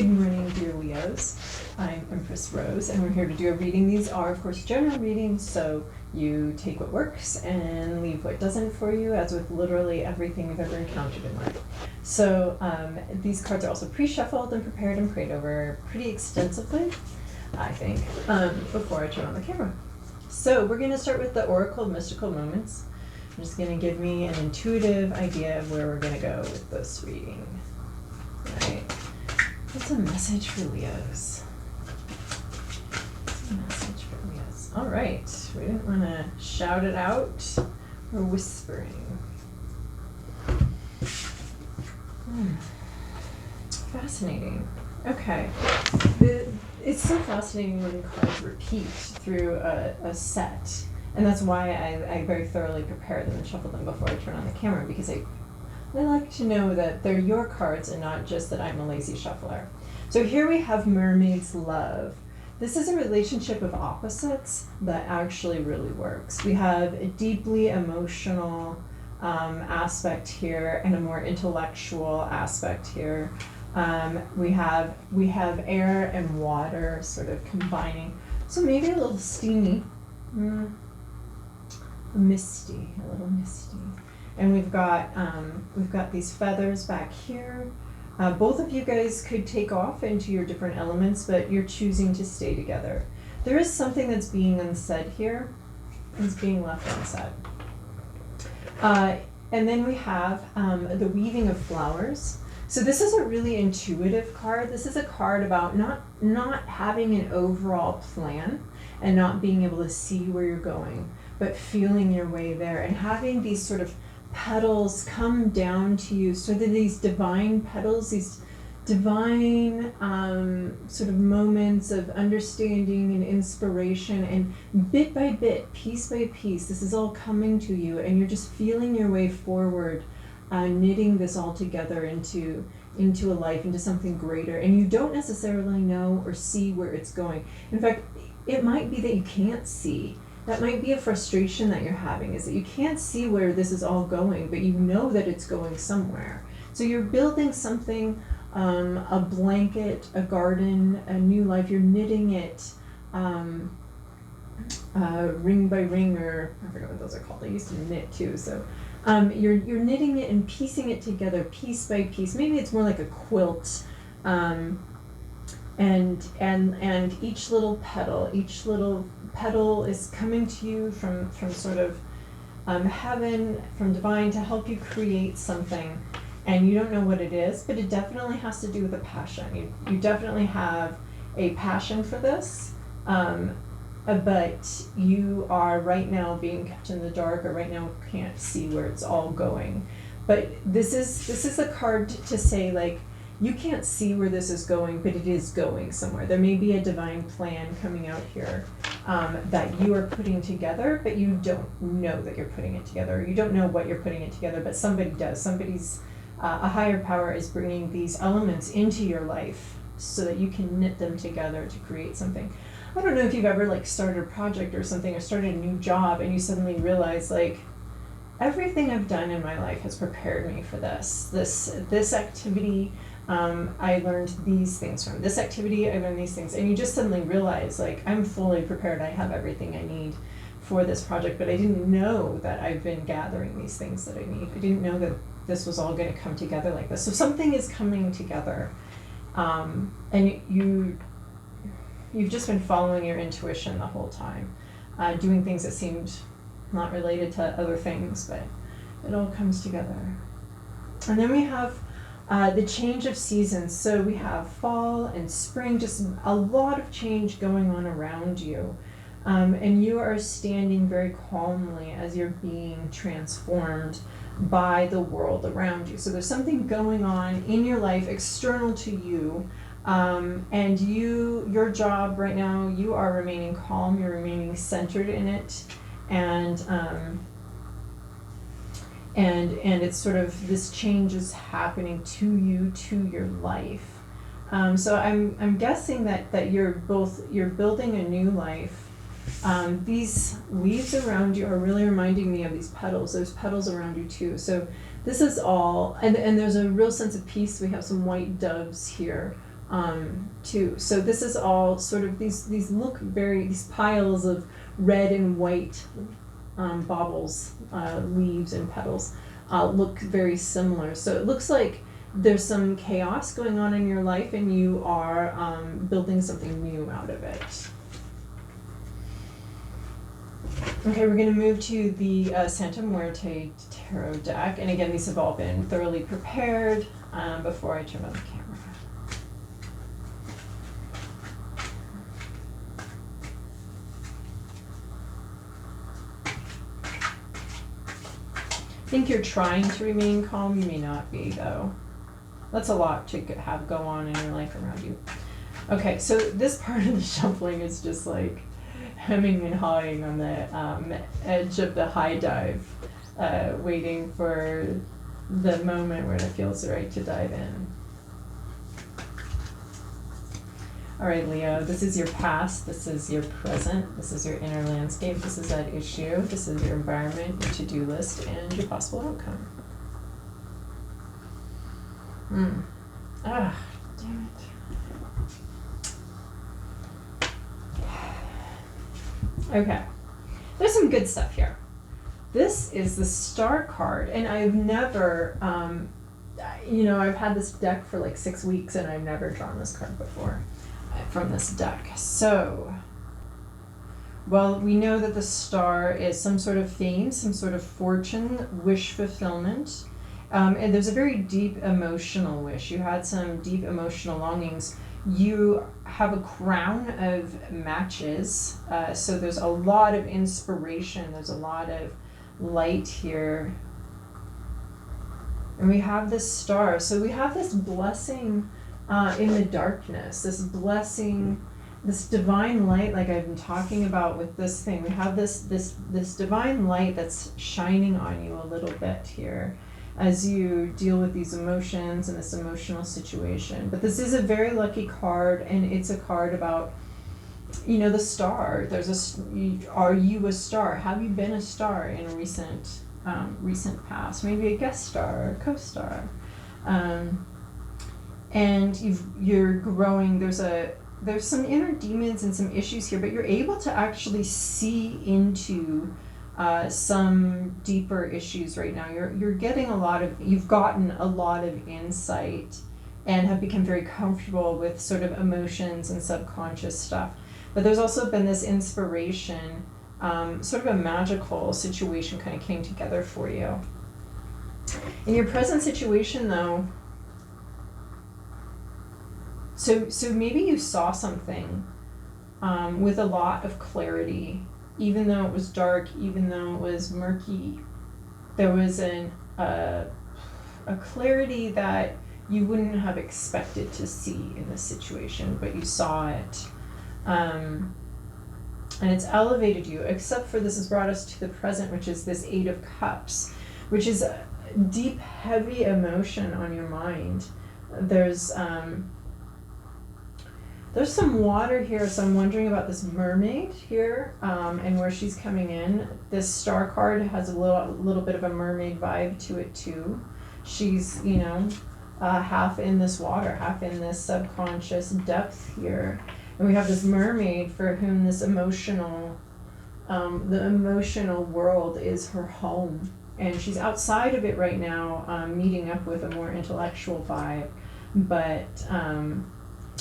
Good morning, dear Leos. I'm Empress Rose, and we're here to do a reading. These are, of course, general readings, so you take what works and leave what doesn't for you, as with literally everything you've ever encountered in life. So these cards are also pre-shuffled and prepared and prayed over pretty extensively, I think, before I turn on the camera. So we're going to start with the Oracle of Mystical Moments. I'm just going to give me an intuitive idea of where we're going to go with this reading. Right. What's a message for Leos? What's a message for Leos? All right. We didn't want to shout it out. We're whispering. Fascinating. Okay. It's so fascinating when cards repeat through a set. And that's why I very thoroughly prepare them and shuffle them before I turn on the camera, because I like to know that they're your cards and not just that I'm a lazy shuffler. So here we have Mermaid's Love. This is a relationship of opposites that actually really works. We have a deeply emotional aspect here and a more intellectual aspect here. We have air and water sort of combining. So maybe a little steamy, misty, a little misty. And we've got these feathers back here. Both of you guys could take off into your different elements, but you're choosing to stay together. There is something that's being unsaid here. It's being left unsaid. And then we have the weaving of flowers. So this is a really intuitive card. This is a card about not having an overall plan and not being able to see where you're going, but feeling your way there and having these sort of petals come down to you, so that these divine petals, these divine sort of moments of understanding and inspiration, and bit by bit, piece by piece, this is all coming to you, and you're just feeling your way forward, knitting this all together into a life, into something greater, and you don't necessarily know or see where it's going. In fact, it might be that you can't see. That might be a frustration that you're having, is that you can't see where this is all going, but you know that it's going somewhere. So you're building something, a blanket, a garden, a new life. You're knitting it ring by ring, or I forget what those are called. I used to knit too. So you're knitting it and piecing it together piece by piece. Maybe it's more like a quilt. And each little petal is coming to you from sort of heaven, from divine, to help you create something, and you don't know what it is, but it definitely has to do with a passion. You definitely have a passion for this, but you are right now being kept in the dark, or right now can't see where it's all going. But this is a card to say, like, you can't see where this is going, but it is going somewhere. There may be a divine plan coming out here that you are putting together, but you don't know that you're putting it together. You don't know what you're putting it together, but somebody does. A higher power is bringing these elements into your life so that you can knit them together to create something. I don't know if you've ever started a project or something, or started a new job, and you suddenly realize, everything I've done in my life has prepared me for this activity. I learned these things from this activity. I learned these things, and you just suddenly realize, I'm fully prepared. I have everything I need for this project, but I didn't know that I've been gathering these things that I need. I didn't know that this was all going to come together like this. So something is coming together, and you've just been following your intuition the whole time, doing things that seemed not related to other things, but it all comes together. And then we have the change of seasons. So we have fall and spring, just a lot of change going on around you. And you are standing very calmly as you're being transformed by the world around you. So there's something going on in your life external to you. And your job right now, you are remaining calm, you're remaining centered in it. And it's sort of, this change is happening to you, to your life. So I'm guessing that you're building a new life. These leaves around you are really reminding me of these petals. There's petals around you too. So this is all, and there's a real sense of peace. We have some white doves here too. So this is all sort of these these piles of red and white baubles, leaves and petals look very similar. So it looks like there's some chaos going on in your life and you are building something new out of it. Okay, we're going to move to the Santa Muerte tarot deck. And again, these have all been thoroughly prepared before I turn on the camera. I think you're trying to remain calm. You may not be, though. That's a lot to have go on in your life around you. Okay, so this part of the shuffling is just like hemming and hawing on the edge of the high dive, waiting for the moment when it feels right to dive in. All right, Leo, this is your past, this is your present, this is your inner landscape, this is that issue, this is your environment, your to-do list, and your possible outcome. Ah, damn it. Okay, there's some good stuff here. This is the Star card, and I've never, I've had this deck for like 6 weeks, and I've never drawn this card before from this deck. So, well, we know that the Star is some sort of fame, some sort of fortune, wish fulfillment, and there's a very deep emotional wish. You had some deep emotional longings. You have a crown of matches, so there's a lot of inspiration, there's a lot of light here. And we have this Star, so we have this blessing in the darkness, this blessing, this divine light, like I've been talking about with this thing. We have this divine light that's shining on you a little bit here as you deal with these emotions and this emotional situation. But this is a very lucky card, and it's a card about, the star. Are you a star? Have you been a star in a recent past? Maybe a guest star or co-star. And you're growing. There's some inner demons and some issues here, but you're able to actually see into some deeper issues right now. You've gotten a lot of insight and have become very comfortable with sort of emotions and subconscious stuff. But there's also been this inspiration, sort of a magical situation kind of came together for you. In your present situation, though, so maybe you saw something with a lot of clarity, even though it was dark, even though it was murky. There was a clarity that you wouldn't have expected to see in this situation, but you saw it. And it's elevated you, except for this has brought us to the present, which is this 8 of Cups, which is a deep, heavy emotion on your mind. There's some water here, so I'm wondering about this mermaid here, and where she's coming in. This Star card has a little bit of a mermaid vibe to it too. She's, half in this water, half in this subconscious depth here. And we have this mermaid for whom this the emotional world is her home. And she's outside of it right now, meeting up with a more intellectual vibe. But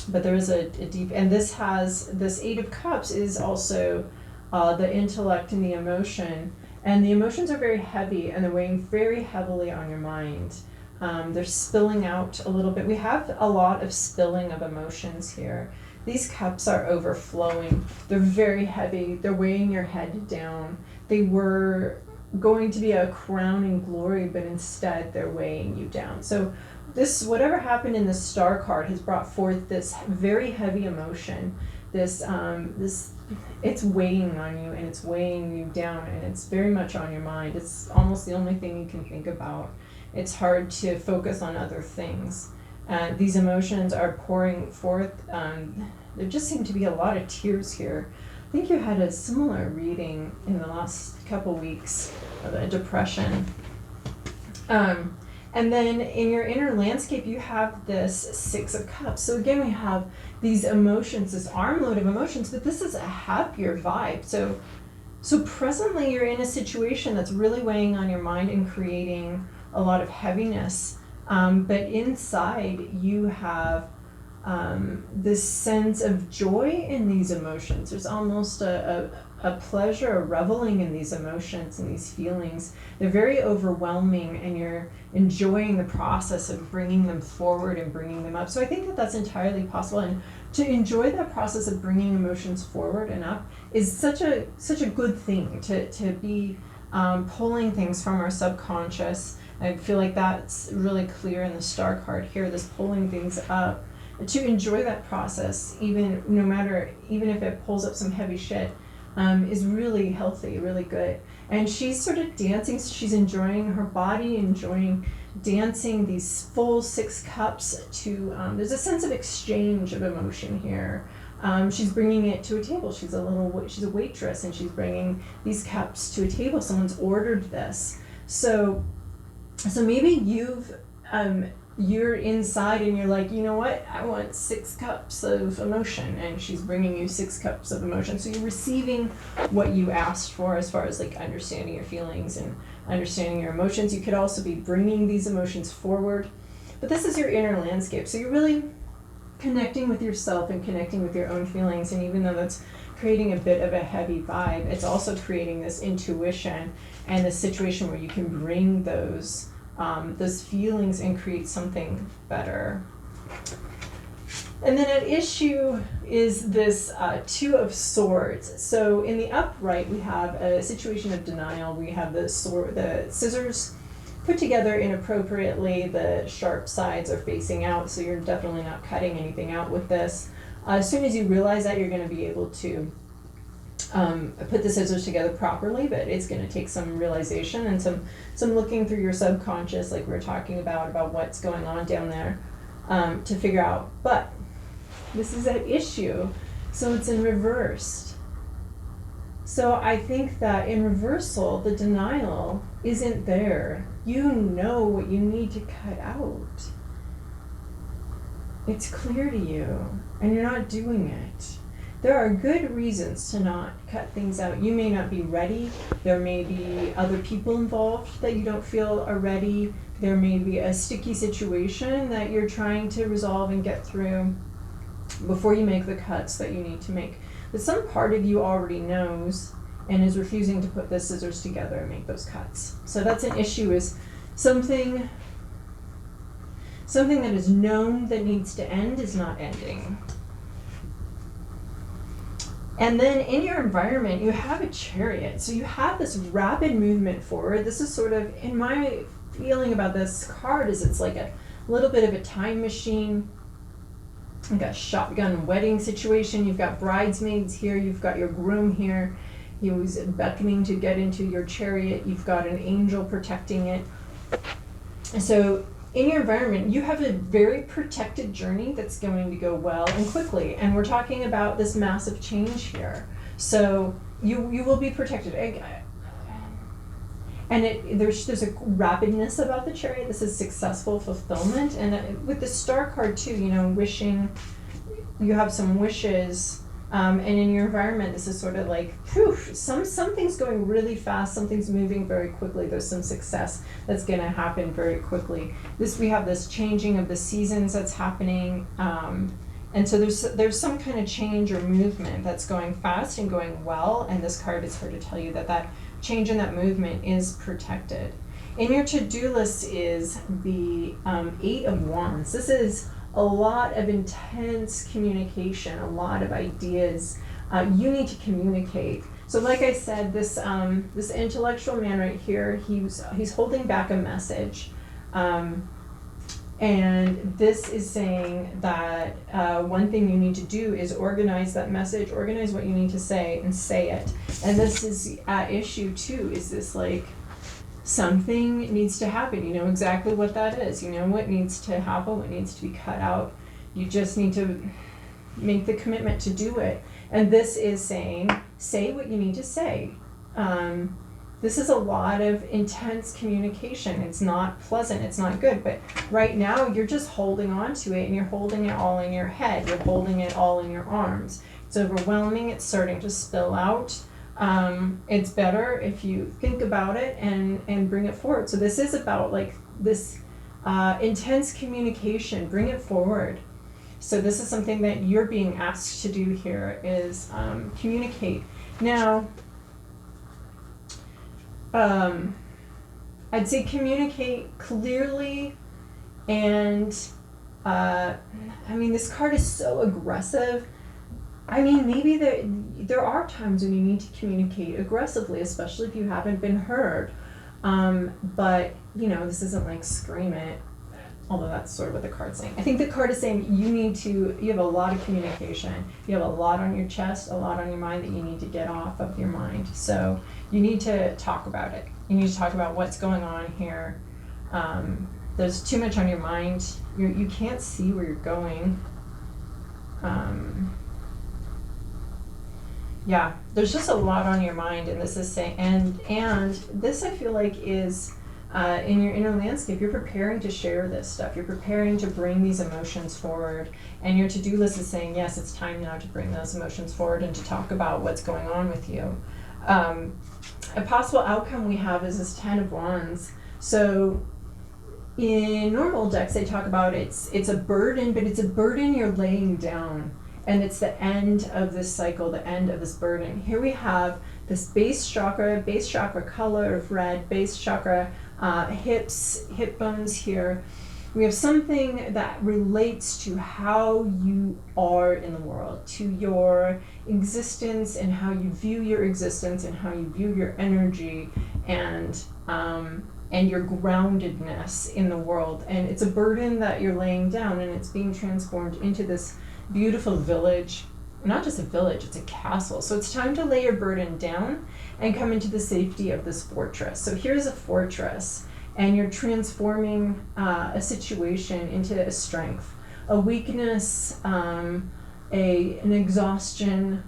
there is a deep, and this 8 of Cups is also the intellect and the emotion. And the emotions are very heavy, and they're weighing very heavily on your mind. They're spilling out a little bit. We have a lot of spilling of emotions here. These cups are overflowing. They're very heavy. They're weighing your head down. They were going to be a crowning glory, but instead they're weighing you down. So whatever happened in the Star card has brought forth this very heavy emotion. It's weighing on you, and it's weighing you down, and it's very much on your mind. It's almost the only thing you can think about. It's hard to focus on other things. These emotions are pouring forth. There just seem to be a lot of tears here. I think you had a similar reading in the last couple weeks of a depression. And then in your inner landscape, you have this Six of Cups. So again, we have these emotions, this armload of emotions, but this is a happier vibe. So presently you're in a situation that's really weighing on your mind and creating a lot of heaviness. But inside you have this sense of joy in these emotions. There's almost a pleasure, a reveling in these emotions and these feelings. They're very overwhelming, and you're enjoying the process of bringing them forward and bringing them up. So I think that that's entirely possible, and to enjoy that process of bringing emotions forward and up is such a good thing, to be pulling things from our subconscious. I feel like that's really clear in the star card here, this pulling things up. To enjoy that process, even if it pulls up some heavy shit, is really healthy, really good. And she's sort of dancing, so she's enjoying her body, enjoying dancing these full 6 cups to, there's a sense of exchange of emotion here. She's bringing it to a table. She's a waitress, and she's bringing these cups to a table. Someone's ordered this. So maybe you're inside and you're like, you know what, I want 6 cups of emotion, and she's bringing you 6 cups of emotion. So you're receiving what you asked for as far as like understanding your feelings and understanding your emotions. You could also be bringing these emotions forward, but this is your inner landscape. So you're really connecting with yourself and connecting with your own feelings. And even though that's creating a bit of a heavy vibe, it's also creating this intuition and this situation where you can bring those feelings and create something better. And then at issue is this 2 of Swords. So in the upright, we have a situation of denial. We have the scissors put together inappropriately. The sharp sides are facing out, so you're definitely not cutting anything out with this. As soon as you realize that, you're going to be able to put the scissors together properly, but it's going to take some realization and some looking through your subconscious, like we were talking about what's going on down there, to figure out. But this is at issue, so it's in reversed. So I think that in reversal, the denial isn't there. You know what you need to cut out. It's clear to you, and you're not doing it. There are good reasons to not cut things out. You may not be ready. There may be other people involved that you don't feel are ready. There may be a sticky situation that you're trying to resolve and get through before you make the cuts that you need to make. But some part of you already knows and is refusing to put the scissors together and make those cuts. So that's an issue, is something that is known that needs to end is not ending. And then in your environment, you have a Chariot. So you have this rapid movement forward. This is sort of, in my feeling about this card, is it's like a little bit of a time machine. You've got a shotgun wedding situation. You've got bridesmaids here. You've got your groom here. He was beckoning to get into your chariot. You've got an angel protecting it. So in your environment, you have a very protected journey that's going to go well and quickly. And we're talking about this massive change here. So you will be protected. And there's a rapidness about the Chariot. This is successful fulfillment. And with the Star card too, wishing, you have some wishes. And in your environment, this is sort of like, whew, something's going really fast, something's moving very quickly. There's some success that's going to happen very quickly. We have this changing of the seasons that's happening, and so there's some kind of change or movement that's going fast and going well. And this card is here to tell you that change and that movement is protected. In your to-do list is the 8 of Wands. This is a lot of intense communication, a lot of ideas. You need to communicate. So like I said, this intellectual man right here, he's holding back a message. And this is saying that one thing you need to do is organize that message, organize what you need to say, and say it. And this is at issue too, is this like, something needs to happen. You know exactly what that is. You know what needs to happen, what needs to be cut out. You just need to make the commitment to do it. And this is saying, say what you need to say. This is a lot of intense communication. It's not pleasant, it's not good, but right now you're just holding on to it and you're holding it all in your head, you're holding it all in your arms. It's overwhelming, it's starting to spill out. It's better if you think about it and bring it forward. So this is about like this intense communication, bring it forward. So this is something that you're being asked to do here is communicate. Now, I'd say communicate clearly and, I mean, this card is so aggressive. I mean, maybe there are times when you need to communicate aggressively, especially if you haven't been heard. But, you know, this isn't like scream it, although that's sort of what the card's saying. I think the card is saying you have a lot of communication. You have a lot on your chest, a lot on your mind that you need to get off of your mind. So you need to talk about it. You need to talk about what's going on here. There's too much on your mind. You can't see where you're going. Yeah, there's just a lot on your mind, and this is saying, and this I feel like is in your inner landscape. You're preparing to share this stuff. You're preparing to bring these emotions forward, and your to-do list is saying, yes, it's time now to bring those emotions forward and to talk about what's going on with you. A possible outcome we have is this Ten of Wands. So in normal decks, they talk about it's a burden, but it's a burden you're laying down. And it's the end of this cycle, the end of this burden. Here we have this base chakra color of red, base chakra, hips, hip bones here. We have something that relates to how you are in the world, to your existence and how you view your existence and how you view your energy and your groundedness in the world. And it's a burden that you're laying down, and it's being transformed into this beautiful village. Not just a village, it's a castle. So it's time to lay your burden down and come into the safety of this fortress. So here's a fortress, and you're transforming a situation into a strength, a weakness, an exhaustion.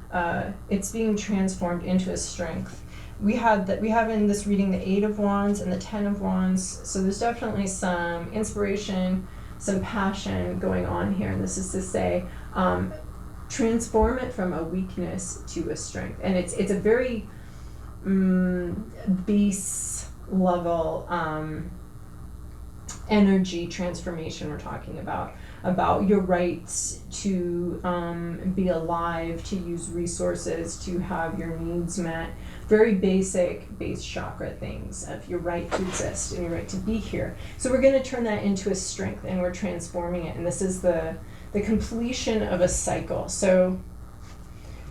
It's being transformed into a strength. We have in this reading the Eight of Wands and the Ten of Wands. So there's definitely some inspiration, some passion going on here, and this is to say, transform it from a weakness to a strength. And it's a very base level energy transformation we're talking about your rights to be alive, to use resources, to have your needs met. Very basic base chakra things of your right to exist and your right to be here. So we're going to turn that into a strength, and we're transforming it. And this is the completion of a cycle. So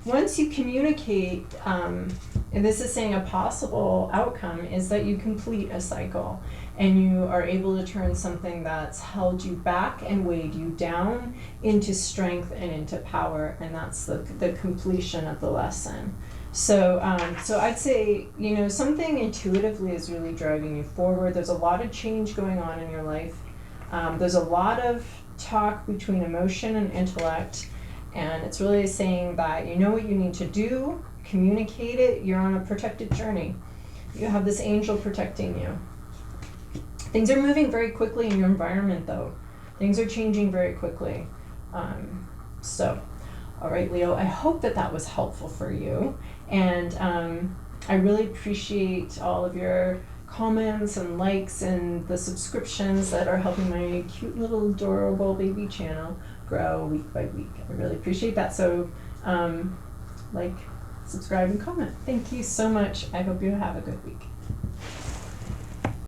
once you communicate, and this is saying a possible outcome is that you complete a cycle and you are able to turn something that's held you back and weighed you down into strength and into power, and that's the completion of the lesson. So I'd say, you know, something intuitively is really driving you forward. There's a lot of change going on in your life. There's a lot of talk between emotion and intellect, and it's really saying that you know what you need to do, communicate it, you're on a protected journey. You have this angel protecting you. Things are moving very quickly in your environment, though. Things are changing very quickly. All right, Leo, I hope that was helpful for you. And I really appreciate all of your comments and likes and the subscriptions that are helping my cute little adorable baby channel grow week by week. I really appreciate that. So like, subscribe, and comment. Thank you so much. I hope you have a good week.